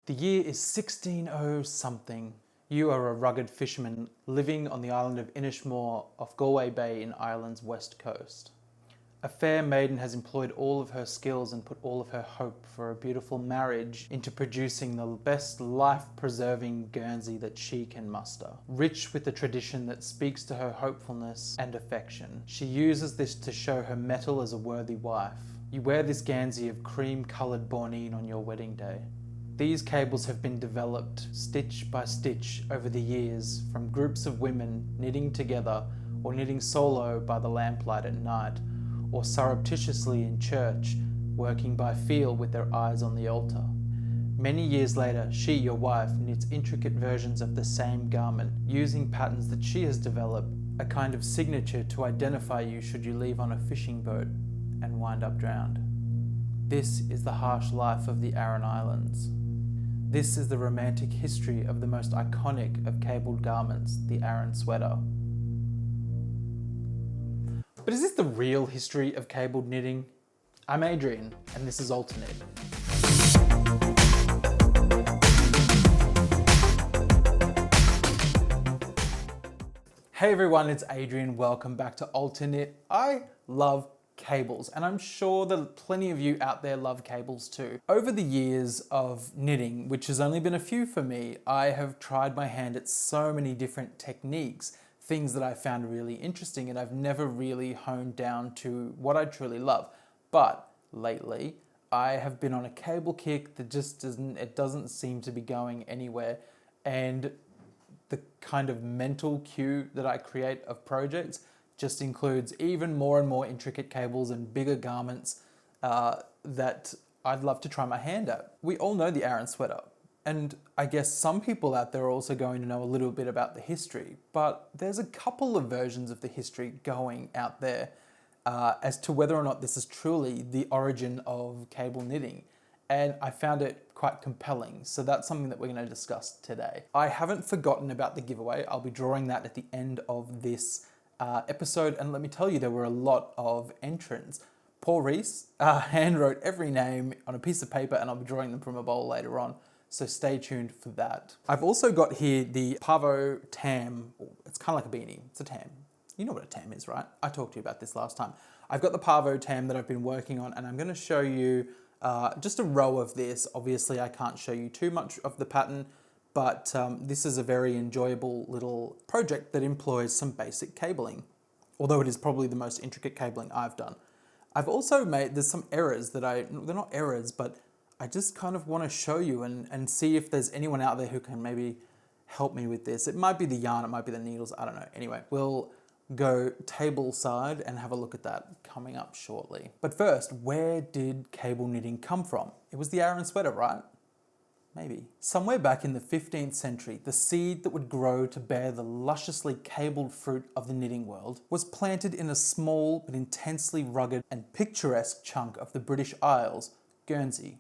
The year is 1600 something. You are a rugged fisherman living on the island of Inishmore off Galway Bay in Ireland's west coast. A fair maiden has employed all of her skills and put all of her hope for a beautiful marriage into producing the best life-preserving Guernsey that she can muster. Rich with a tradition that speaks to her hopefulness and affection, she uses this to show her mettle as a worthy wife. You wear this Guernsey of cream-coloured bawnine on your wedding day. These cables have been developed stitch by stitch over the years from groups of women knitting together or knitting solo by the lamplight at night, or surreptitiously in church, working by feel with their eyes on the altar. Many years later, she, your wife, knits intricate versions of the same garment, using patterns that she has developed, a kind of signature to identify you should you leave on a fishing boat and wind up drowned. This is the harsh life of the Aran Islands. This is the romantic history of the most iconic of cabled garments, the Aran sweater. But is this the real history of cabled knitting? I'm Adrian, and this is ALTERKNIT. Hey everyone, it's Adrian. Welcome back to ALTERKNIT. I love cables, and I'm sure that plenty of you out there love cables too. Over the years of knitting, which has only been a few for me, I have tried my hand at so many different techniques, things that I found really interesting, and I've never really honed down to what I truly love. But lately, I have been on a cable kick that just doesn't seem to be going anywhere, and the kind of mental queue that I create of projects just includes even more and more intricate cables and bigger garments that I'd love to try my hand at. We all know the Aran sweater, and I guess some people out there are also going to know a little bit about the history, but there's a couple of versions of the history going out there as to whether or not this is truly the origin of cable knitting. And I found it quite compelling, so that's something that we're going to discuss today. I haven't forgotten about the giveaway. I'll be drawing that at the end of this episode, and let me tell you, there were a lot of entrants. Paul Reese hand wrote every name on a piece of paper, and I'll be drawing them from a bowl later on, so stay tuned for that. I've also got here the Pavo tam. It's kind of like a beanie. It's a tam. You know what a tam is, right? I talked to you about this last time. I've got the Pavo tam that I've been working on, and I'm going to show you just a row of this. Obviously, I can't show you too much of the pattern, but this is a very enjoyable little project that employs some basic cabling, although it is probably the most intricate cabling I've done. I've also made, there's some errors that they're not errors, but I just kind of want to show you and see if there's anyone out there who can maybe help me with this. It might be the yarn, it might be the needles, I don't know. Anyway, we'll go table side and have a look at that coming up shortly. But first, where did cable knitting come from? It was the Aran sweater, right? Maybe. Somewhere back in the 15th century, the seed that would grow to bear the lusciously cabled fruit of the knitting world was planted in a small but intensely rugged and picturesque chunk of the British Isles, Guernsey,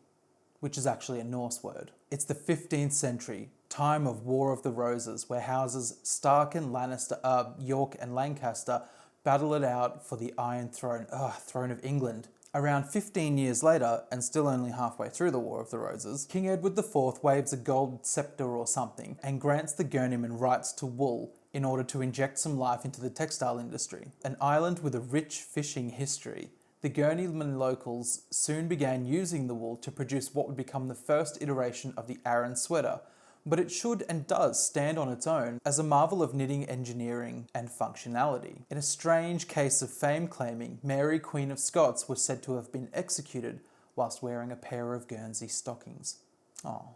which is actually a Norse word. It's the 15th century, time of War of the Roses, where houses Stark and Lannister, York and Lancaster battle it out for the Iron Throne, Throne of England. Around 15 years later, and still only halfway through the War of the Roses, King Edward IV waves a gold scepter or something and grants the Guernseymen rights to wool in order to inject some life into the textile industry. An island with a rich fishing history, the Guernseymen locals soon began using the wool to produce what would become the first iteration of the Aran sweater, but it should and does stand on its own as a marvel of knitting engineering and functionality. In a strange case of fame claiming, Mary Queen of Scots was said to have been executed whilst wearing a pair of Guernsey stockings. Oh.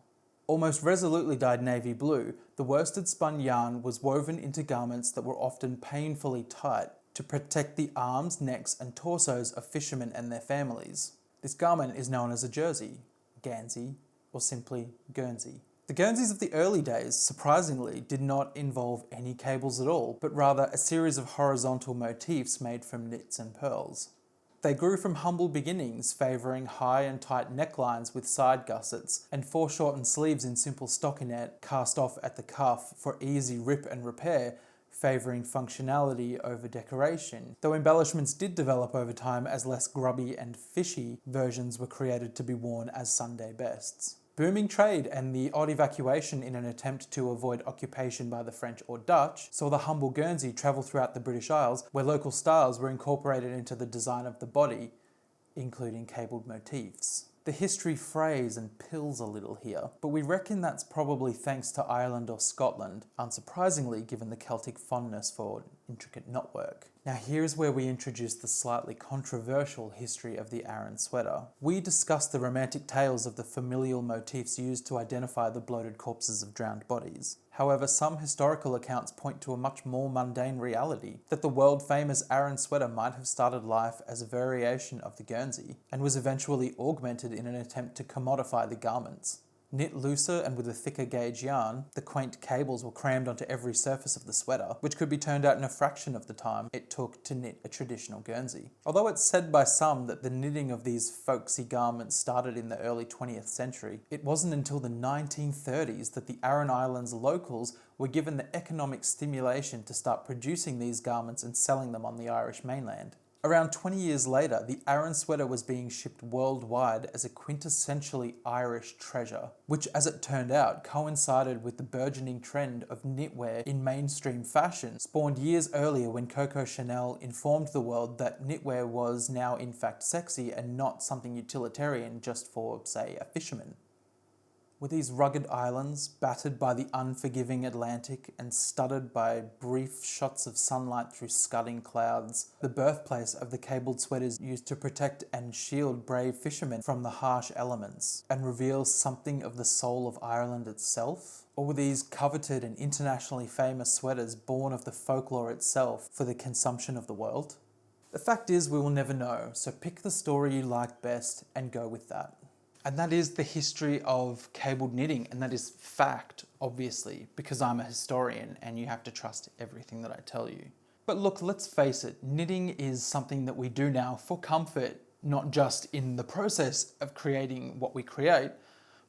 Almost resolutely dyed navy blue, the worsted spun yarn was woven into garments that were often painfully tight to protect the arms, necks and torsos of fishermen and their families. This garment is known as a jersey, Gansey, or simply Guernsey. The Guernseys of the early days, surprisingly, did not involve any cables at all, but rather a series of horizontal motifs made from knits and pearls. They grew from humble beginnings, favouring high and tight necklines with side gussets, and foreshortened sleeves in simple stockinette cast off at the cuff for easy rip and repair, favouring functionality over decoration, though embellishments did develop over time as less grubby and fishy versions were created to be worn as Sunday bests. Booming trade and the odd evacuation in an attempt to avoid occupation by the French or Dutch saw the humble Guernsey travel throughout the British Isles, where local styles were incorporated into the design of the body, including cabled motifs. The history frays and pills a little here, but we reckon that's probably thanks to Ireland or Scotland, unsurprisingly given the Celtic fondness for intricate knotwork. Now here's where we introduce the slightly controversial history of the Aran sweater. We discuss the romantic tales of the familial motifs used to identify the bloated corpses of drowned bodies. However, some historical accounts point to a much more mundane reality, that the world-famous Aran sweater might have started life as a variation of the Guernsey, and was eventually augmented in an attempt to commodify the garments. Knit looser and with a thicker gauge yarn, the quaint cables were crammed onto every surface of the sweater, which could be turned out in a fraction of the time it took to knit a traditional Guernsey. Although it's said by some that the knitting of these folksy garments started in the early 20th century, it wasn't until the 1930s that the Aran Islands locals were given the economic stimulation to start producing these garments and selling them on the Irish mainland. Around 20 years later, the Aran sweater was being shipped worldwide as a quintessentially Irish treasure, which, as it turned out, coincided with the burgeoning trend of knitwear in mainstream fashion, spawned years earlier when Coco Chanel informed the world that knitwear was now in fact sexy and not something utilitarian just for, say, a fisherman. Were these rugged islands, battered by the unforgiving Atlantic and studded by brief shots of sunlight through scudding clouds, the birthplace of the cabled sweaters used to protect and shield brave fishermen from the harsh elements, and reveal something of the soul of Ireland itself? Or were these coveted and internationally famous sweaters born of the folklore itself for the consumption of the world? The fact is, we will never know, so pick the story you like best and go with that. And that is the history of cabled knitting, and that is fact, obviously, because I'm a historian and you have to trust everything that I tell you. But look, let's face it, knitting is something that we do now for comfort, not just in the process of creating what we create,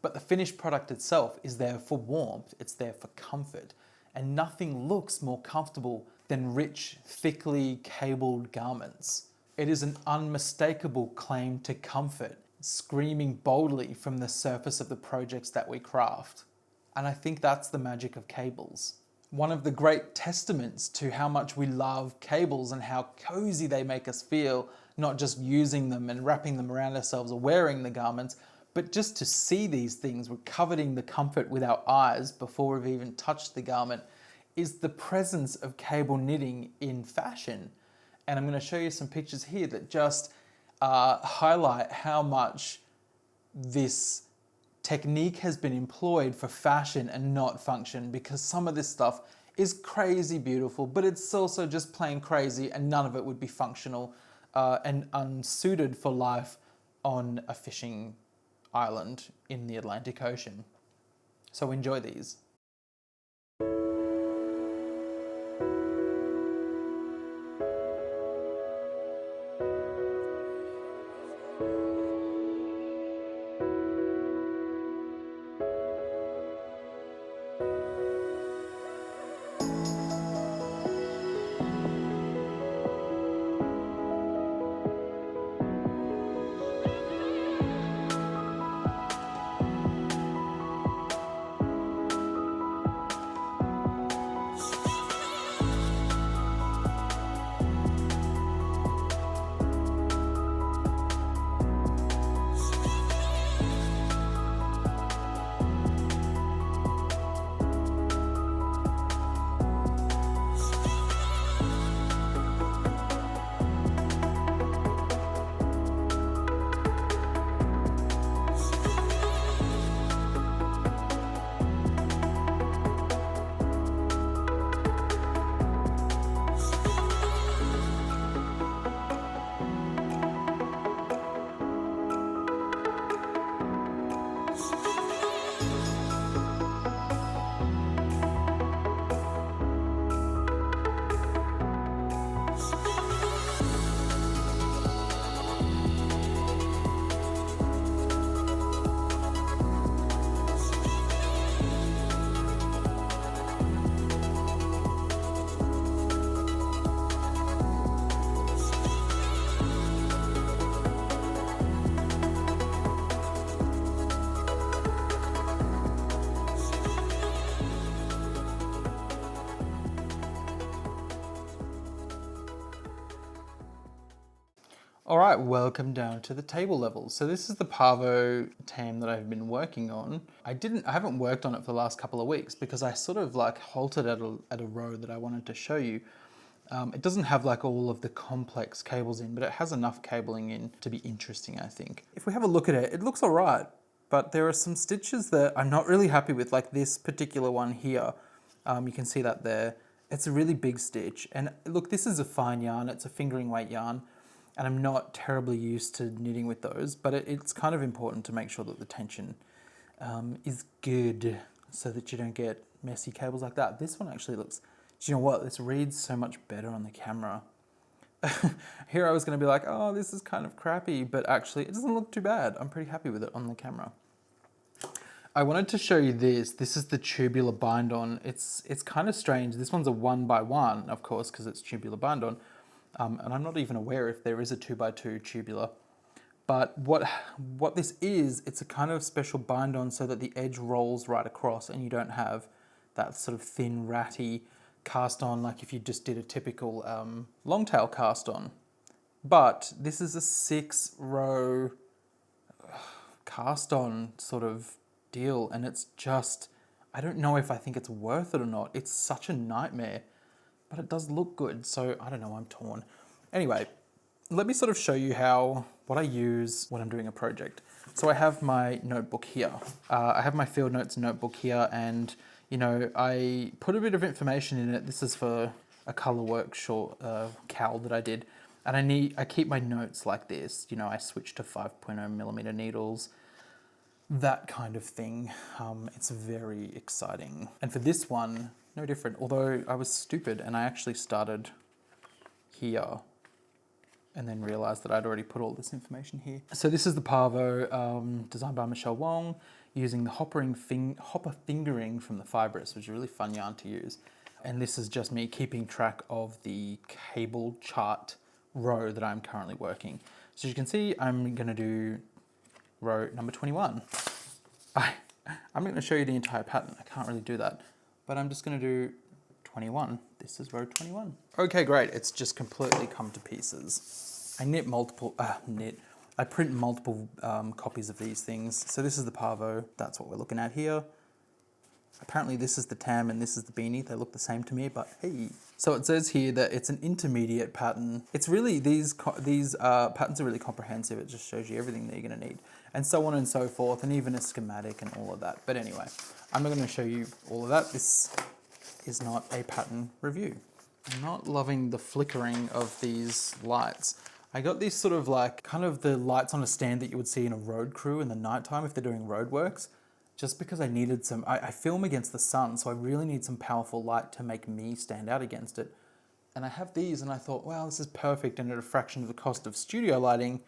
but the finished product itself is there for warmth, it's there for comfort, and nothing looks more comfortable than rich, thickly cabled garments. It is an unmistakable claim to comfort, screaming boldly from the surface of the projects that we craft. And I think that's the magic of cables. One of the great testaments to how much we love cables and how cozy they make us feel, not just using them and wrapping them around ourselves or wearing the garments, but just to see these things, we're coveting the comfort with our eyes before we've even touched the garment, is the presence of cable knitting in fashion. And I'm going to show you some pictures here that just highlight how much this technique has been employed for fashion and not function, because some of this stuff is crazy beautiful, but it's also just plain crazy and none of it would be functional and unsuited for life on a fishing island in the Atlantic Ocean. So enjoy these. All right, welcome down to the table level. So this is the Pavo tam that I've been working on. I haven't worked on it for the last couple of weeks because I sort of like halted at a row that I wanted to show you. It doesn't have like all of the complex cables in, but it has enough cabling in to be interesting, I think. If we have a look at it, it looks all right, but there are some stitches that I'm not really happy with, like this particular one here. You can see that there. It's a really big stitch. And look, this is a fine yarn. It's a fingering weight yarn. And I'm not terribly used to knitting with those, but it's kind of important to make sure that the tension is good so that you don't get messy cables like that. This one actually looks, do you know what? This reads so much better on the camera. Here I was gonna be like, oh, this is kind of crappy, but actually it doesn't look too bad. I'm pretty happy with it on the camera. I wanted to show you this. This is the tubular bind-on. It's kind of strange. This one's a 1x1, of course, because it's tubular bind-on. And I'm not even aware if there is a 2x2 tubular. But what this is, it's a kind of special bind-on so that the edge rolls right across and you don't have that sort of thin, ratty cast on like if you just did a typical long tail cast on. But this is a 6-row cast on sort of deal, and it's just, I don't know if I think it's worth it or not. It's such a nightmare. But it does look good, so I don't know, I'm torn. Anyway, let me sort of show you what I use when I'm doing a project. So I have my notebook here. I have my field notes notebook here, and you know, I put a bit of information in it. This is for a color work short cowl that I did. And I keep my notes like this. You know, I switch to 5.0mm needles, that kind of thing. It's very exciting. And for this one, no different, although I was stupid and I actually started here and then realized that I'd already put all this information here. So this is the Pavo, designed by Michelle Wang, using the hopper fingering from the Fibrous, which is a really fun yarn to use. And this is just me keeping track of the cable chart row that I'm currently working. So you can see I'm gonna do row number 21. I'm gonna show you the entire pattern. I can't really do that. But I'm just gonna do 21. This is row 21. Okay, great. It's just completely come to pieces. I print multiple copies of these things. So this is the Pavo. That's what we're looking at here. Apparently this is the tam and this is the beanie. They look the same to me, but hey. So it says here that it's an intermediate pattern. It's really, these patterns are really comprehensive. It just shows you everything that you're gonna need, and so on and so forth, and even a schematic and all of that. But anyway, I'm not gonna show you all of that. This is not a pattern review. I'm not loving the flickering of these lights. I got these sort of like, kind of the lights on a stand that you would see in a road crew in the nighttime if they're doing road works. Just because I needed some, I film against the sun, so I really need some powerful light to make me stand out against it. And I have these and I thought, wow, this is perfect and at a fraction of the cost of studio lighting.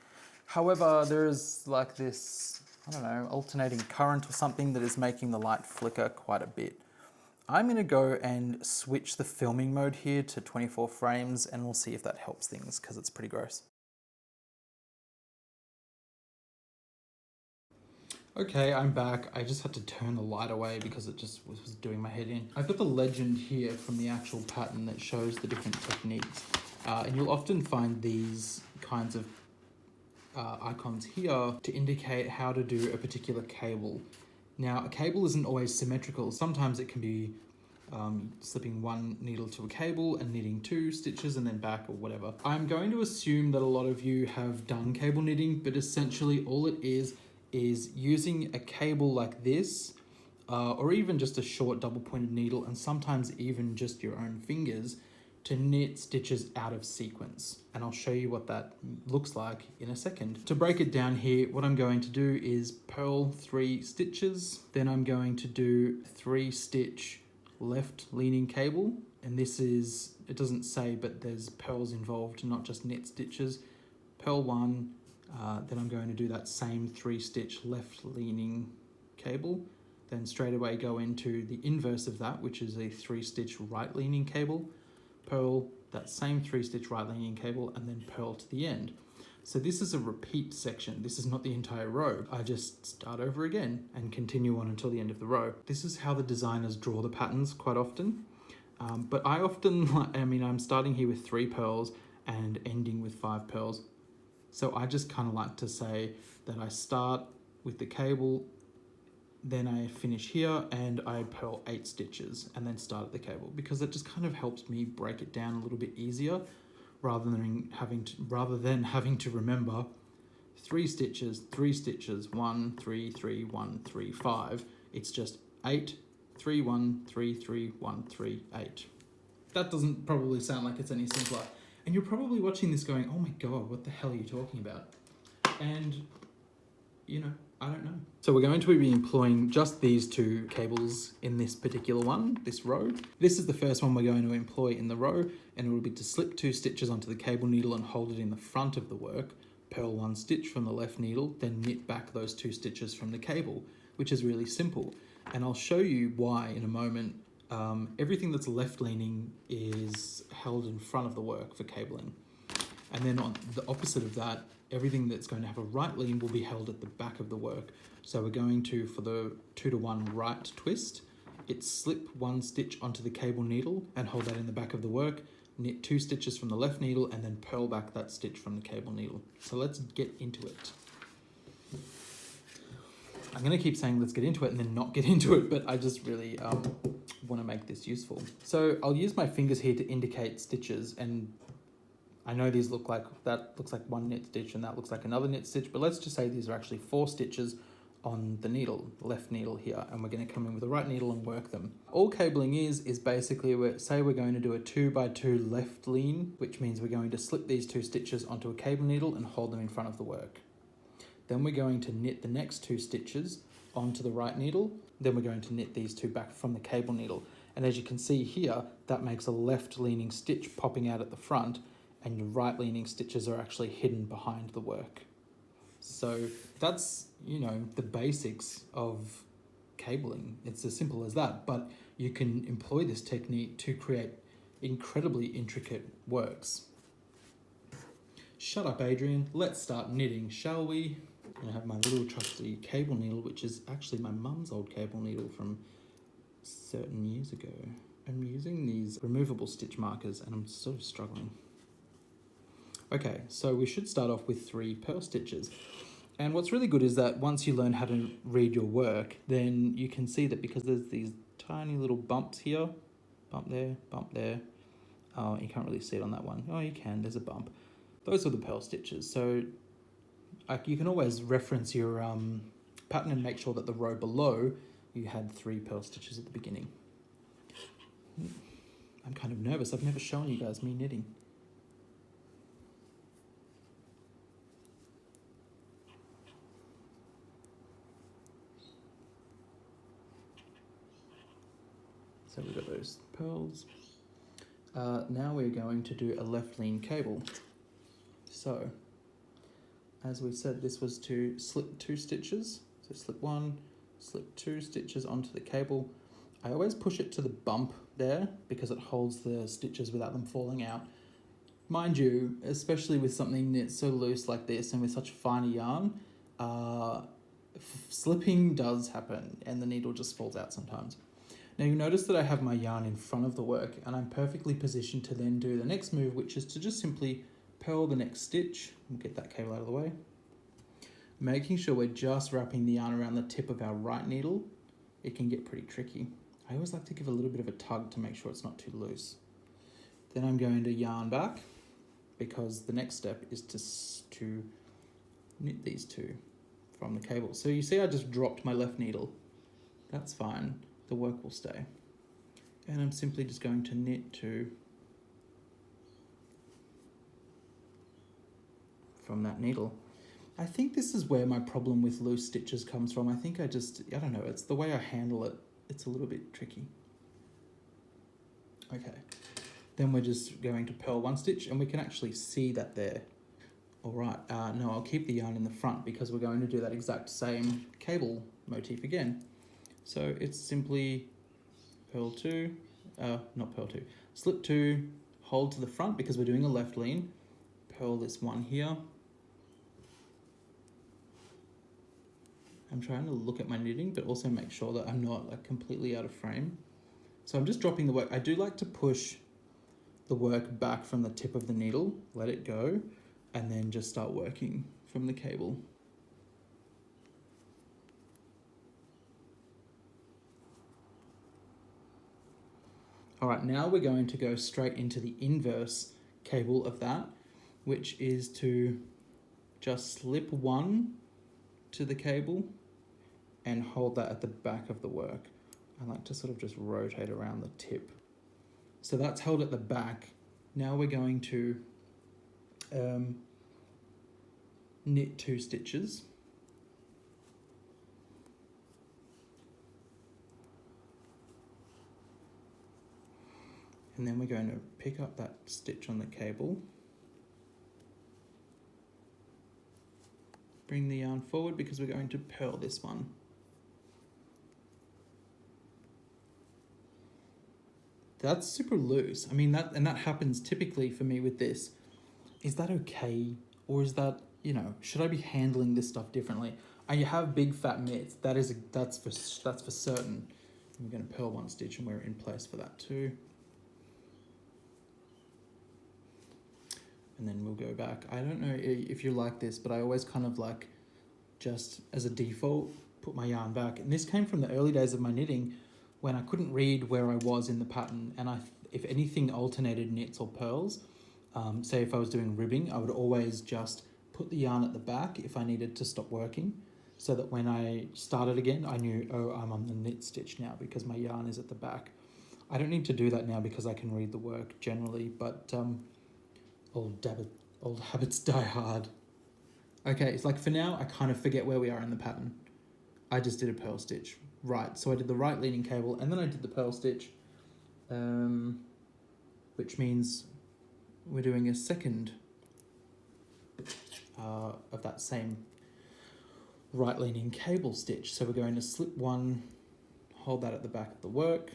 However, there is like this, I don't know, alternating current or something that is making the light flicker quite a bit. I'm gonna go and switch the filming mode here to 24 frames and we'll see if that helps things, because it's pretty gross. Okay, I'm back. I just had to turn the light away because it just was doing my head in. I've got the legend here from the actual pattern that shows the different techniques. And you'll often find these kinds of icons here to indicate how to do a particular cable. Now, a cable isn't always symmetrical. Sometimes it can be slipping one needle to a cable and knitting 2 stitches and then back or whatever. I'm going to assume that a lot of you have done cable knitting, but essentially all it is using a cable like this, or even just a short double pointed needle, and sometimes even just your own fingers, to knit stitches out of sequence. And I'll show you what that looks like in a second. To break it down here, what I'm going to do is purl 3 stitches, then I'm going to do 3 stitch left leaning cable, and this is, it doesn't say, but there's purls involved, not just knit stitches. Purl 1, then I'm going to do that same 3 stitch left leaning cable, then straight away go into the inverse of that, which is a 3 stitch right leaning cable, purl that same 3 stitch right leaning cable, and then purl to the end. So this is a repeat section. This is not the entire row. I just start over again and continue on until the end of the row. This is how the designers draw the patterns quite often. But I'm starting here with 3 purls and ending with 5 purls. So I just kind of like to say that I start with the cable, then I finish here and I purl 8 stitches and then start at the cable, because it just kind of helps me break it down a little bit easier rather than having to remember 3 stitches, 3 stitches, 1, 3, 3, 1, 3, 5. It's just 8, 3, 1, 3, 3, 1, 3, 8. That doesn't probably sound like it's any simpler. And you're probably watching this going, oh my God, what the hell are you talking about? And, you know, I don't know. So we're going to be employing just these 2 cables in this particular one, this row. This is the first one we're going to employ in the row, and it will be to slip 2 stitches onto the cable needle and hold it in the front of the work, purl 1 stitch from the left needle, then knit back those 2 stitches from the cable, which is really simple. And I'll show you why in a moment. Everything that's left leaning is held in front of the work for cabling. And then on the opposite of that, everything that's going to have a right lean will be held at the back of the work. So we're going to, for the 2-to-1 right twist, it's slip 1 stitch onto the cable needle and hold that in the back of the work, knit 2 stitches from the left needle and then purl back that stitch from the cable needle. So let's get into it. I'm going to keep saying let's get into it and then not get into it, but I just really want to make this useful. So I'll use my fingers here to indicate stitches, and I know these look like, that looks like 1 knit stitch and that looks like another knit stitch, but let's just say these are actually 4 stitches on the needle, left needle here, and we're going to come in with the right needle and work them. All cabling is basically, say we're going to do a 2x2 left lean, which means we're going to slip these 2 stitches onto a cable needle and hold them in front of the work. Then we're going to knit the next 2 stitches onto the right needle. Then we're going to knit these 2 back from the cable needle. And as you can see here, that makes a left leaning stitch popping out at the front, and your right leaning stitches are actually hidden behind the work. So that's, you know, the basics of cabling. It's as simple as that, but you can employ this technique to create incredibly intricate works. Shut up, Adrian. Let's start knitting, shall we? I have my little trusty cable needle, which is actually my mum's old cable needle from certain years ago. I'm using these removable stitch markers and I'm sort of struggling. Okay, so we should start off with 3 purl stitches. And what's really good is that once you learn how to read your work, then you can see that because there's these tiny little bumps here, bump there, oh, you can't really see it on that one. Oh, you can, there's a bump. Those are the purl stitches. So you can always reference your pattern and make sure that the row below you had 3 purl stitches at the beginning. I'm kind of nervous. I've never shown you guys me knitting. So we've got those purls. Now we're going to do a left lean cable. So, as we said, this was to slip 2 stitches. So slip 1, slip 2 stitches onto the cable. I always push it to the bump there because it holds the stitches without them falling out. Mind you, especially with something that's so loose like this and with such finer yarn, slipping does happen and the needle just falls out sometimes. Now you notice that I have my yarn in front of the work and I'm perfectly positioned to then do the next move, which is to just simply purl the next stitch. We'll get that cable out of the way. Making sure we're just wrapping the yarn around the tip of our right needle. It can get pretty tricky. I always like to give a little bit of a tug to make sure it's not too loose. Then I'm going to yarn back because the next step is to knit these 2 from the cable. So you see I just dropped my left needle. That's fine. The work will stay. And I'm simply just going to knit 2 from that needle. I think this is where my problem with loose stitches comes from. I don't know, it's the way I handle it. It's a little bit tricky. Okay, then we're just going to purl 1 stitch and we can actually see that there. All right, no, I'll keep the yarn in the front because we're going to do that exact same cable motif again. So it's simply purl 2, not purl 2, slip 2, hold to the front because we're doing a left lean, purl this 1 here. I'm trying to look at my knitting, but also make sure that I'm not like completely out of frame. So I'm just dropping the work. I do like to push the work back from the tip of the needle, let it go, and then just start working from the cable. All right, now we're going to go straight into the inverse cable of that, which is to just slip one to the cable and hold that at the back of the work. I like to sort of just rotate around the tip. So that's held at the back. Now we're going to knit 2 stitches. And then we're going to pick up that stitch on the cable, bring the yarn forward because we're going to purl this one. That's super loose. I mean, that happens typically for me with this. Is that okay? Or is that, you know, should I be handling this stuff differently? I have big fat mitts. That's for certain. We're going to purl 1 stitch and we're in place for that too. And then we'll go back. I don't know if you're like this, but I always kind of like, just as a default, put my yarn back. And this came from the early days of my knitting when I couldn't read where I was in the pattern. And if anything alternated knits or purls, say if I was doing ribbing, I would always just put the yarn at the back if I needed to stop working, so that when I started again, I knew, oh, I'm on the knit stitch now because my yarn is at the back. I don't need to do that now because I can read the work generally, but old habits die hard. Okay, it's like for now, I kind of forget where we are in the pattern. I just did a purl stitch. Right, so I did the right leaning cable and then I did the purl stitch, which means we're doing a second of that same right leaning cable stitch. So we're going to slip one, hold that at the back of the work,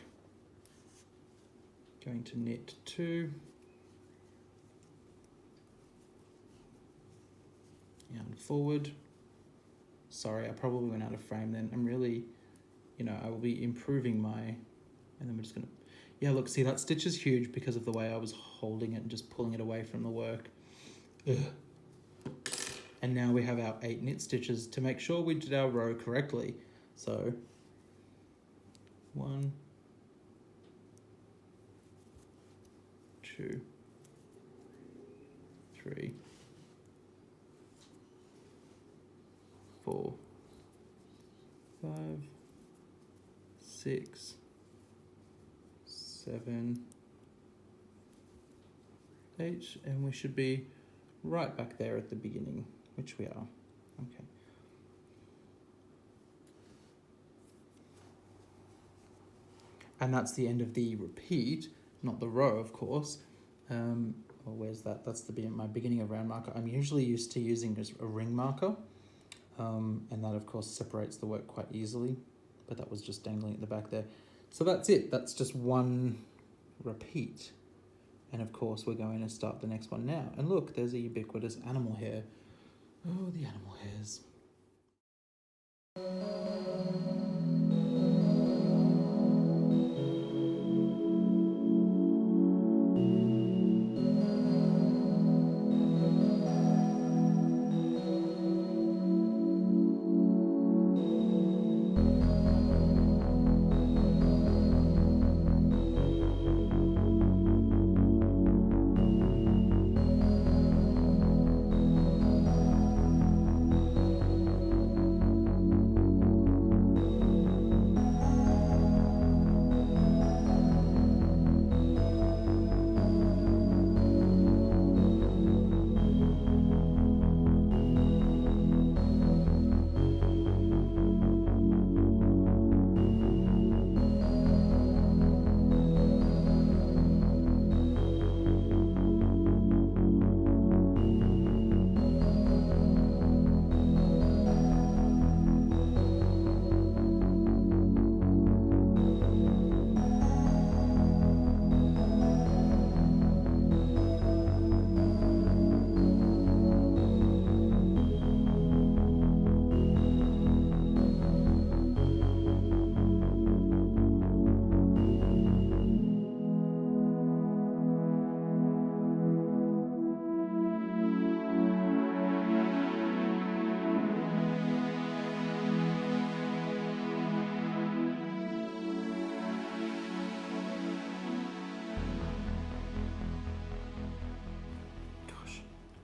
going to knit 2, yarn forward. Sorry, I probably went out of frame then. I'm really, you know, I will be improving my, and then we're just gonna, yeah, look, see that stitch is huge because of the way I was holding it and just pulling it away from the work. Ugh. And now we have our 8 knit stitches to make sure we did our row correctly. So 1, 2, 3, 4, 5, 6, 7, 8, and we should be right back there at the beginning, which we are. Okay. And that's the end of the repeat, not the row, of course. Oh, where's that? That's my beginning of round marker. I'm usually used to using just a ring marker. And that of course separates the work quite easily, but that was just dangling at the back there. So that's it, that's just 1 repeat. And of course we're going to start the next one now. And look, there's a ubiquitous animal hair. Oh, the animal hairs.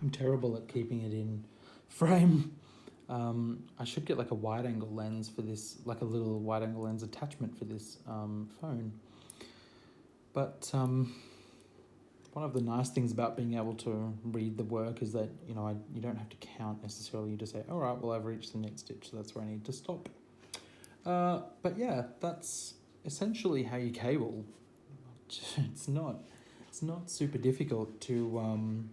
I'm terrible at keeping it in frame. I should get like a wide angle lens for this, like a little wide angle lens attachment for this phone. But one of the nice things about being able to read the work is that, you know, you don't have to count necessarily. You just say, all right, well, I've reached the knit stitch, so that's where I need to stop. But yeah, that's essentially how you cable. It's not super difficult to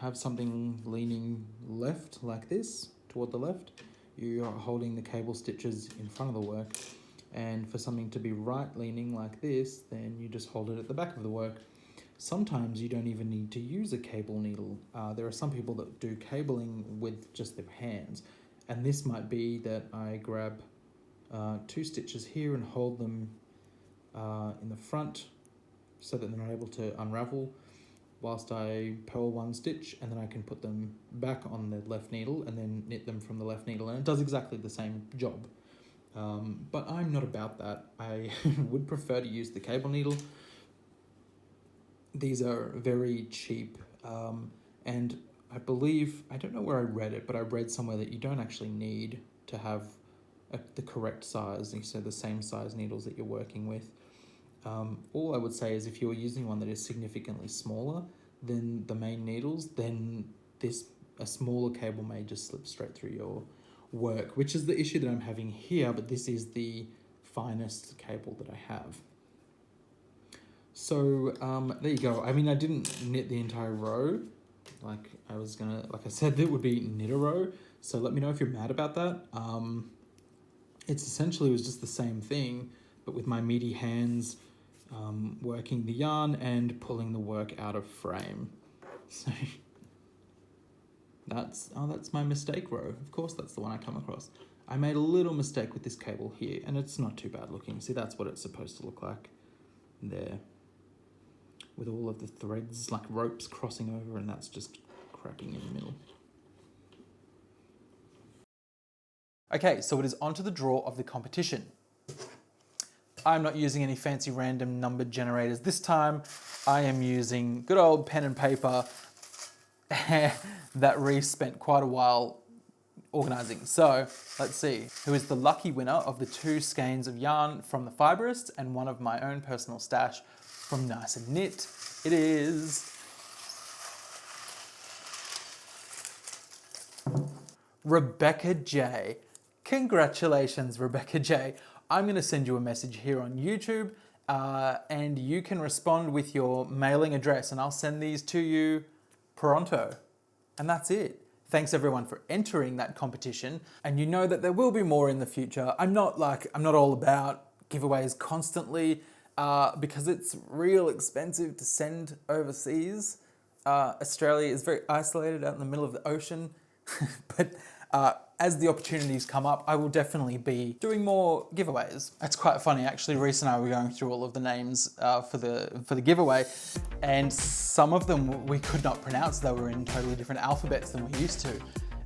have something leaning left like this, toward the left. You're holding the cable stitches in front of the work. And for something to be right leaning like this, then you just hold it at the back of the work. Sometimes you don't even need to use a cable needle. There are some people that do cabling with just their hands. And this might be that I grab 2 stitches here and hold them in the front so that they're not able to unravel whilst I purl 1 stitch, and then I can put them back on the left needle and then knit them from the left needle, and it does exactly the same job. But I'm not about that. I would prefer to use the cable needle. These are very cheap, and I believe, I don't know where I read it, but I read somewhere that you don't actually need to have the correct size, so the same size needles that you're working with. All I would say is if you're using one that is significantly smaller than the main needles, then a smaller cable may just slip straight through your work, which is the issue that I'm having here, but this is the finest cable that I have. So there you go. I mean, I didn't knit the entire row. Like I said, it would be knit a row. So let me know if you're mad about that. It's essentially was just the same thing, but with my meaty hands, working the yarn and pulling the work out of frame. So that's my mistake row. Of course, that's the one I come across. I made a little mistake with this cable here, and it's not too bad looking. See, that's what it's supposed to look like there, with all of the threads like ropes crossing over, and that's just cracking in the middle. Okay, so it is onto the draw of the competition. I'm not using any fancy random number generators this time. I am using good old pen and paper that Reese spent quite a while organizing. So let's see who is the lucky winner of the 2 skeins of yarn from the Fibrist and one of my own personal stash from Nice and Knit. It is Rebecca J. Congratulations, Rebecca J. I'm going to send you a message here on YouTube and you can respond with your mailing address and I'll send these to you pronto. And that's it. Thanks everyone for entering that competition. And you know that there will be more in the future. I'm not all about giveaways constantly because it's real expensive to send overseas. Australia is very isolated out in the middle of the ocean, but as the opportunities come up, I will definitely be doing more giveaways. It's quite funny, actually. Reese and I were going through all of the names for the giveaway, and some of them we could not pronounce. They were in totally different alphabets than we used to.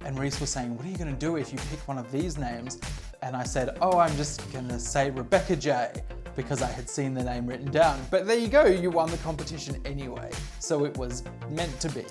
And Reese was saying, what are you gonna do if you pick one of these names? And I said, oh, I'm just gonna say Rebecca J, because I had seen the name written down. But there you go, you won the competition anyway. So it was meant to be.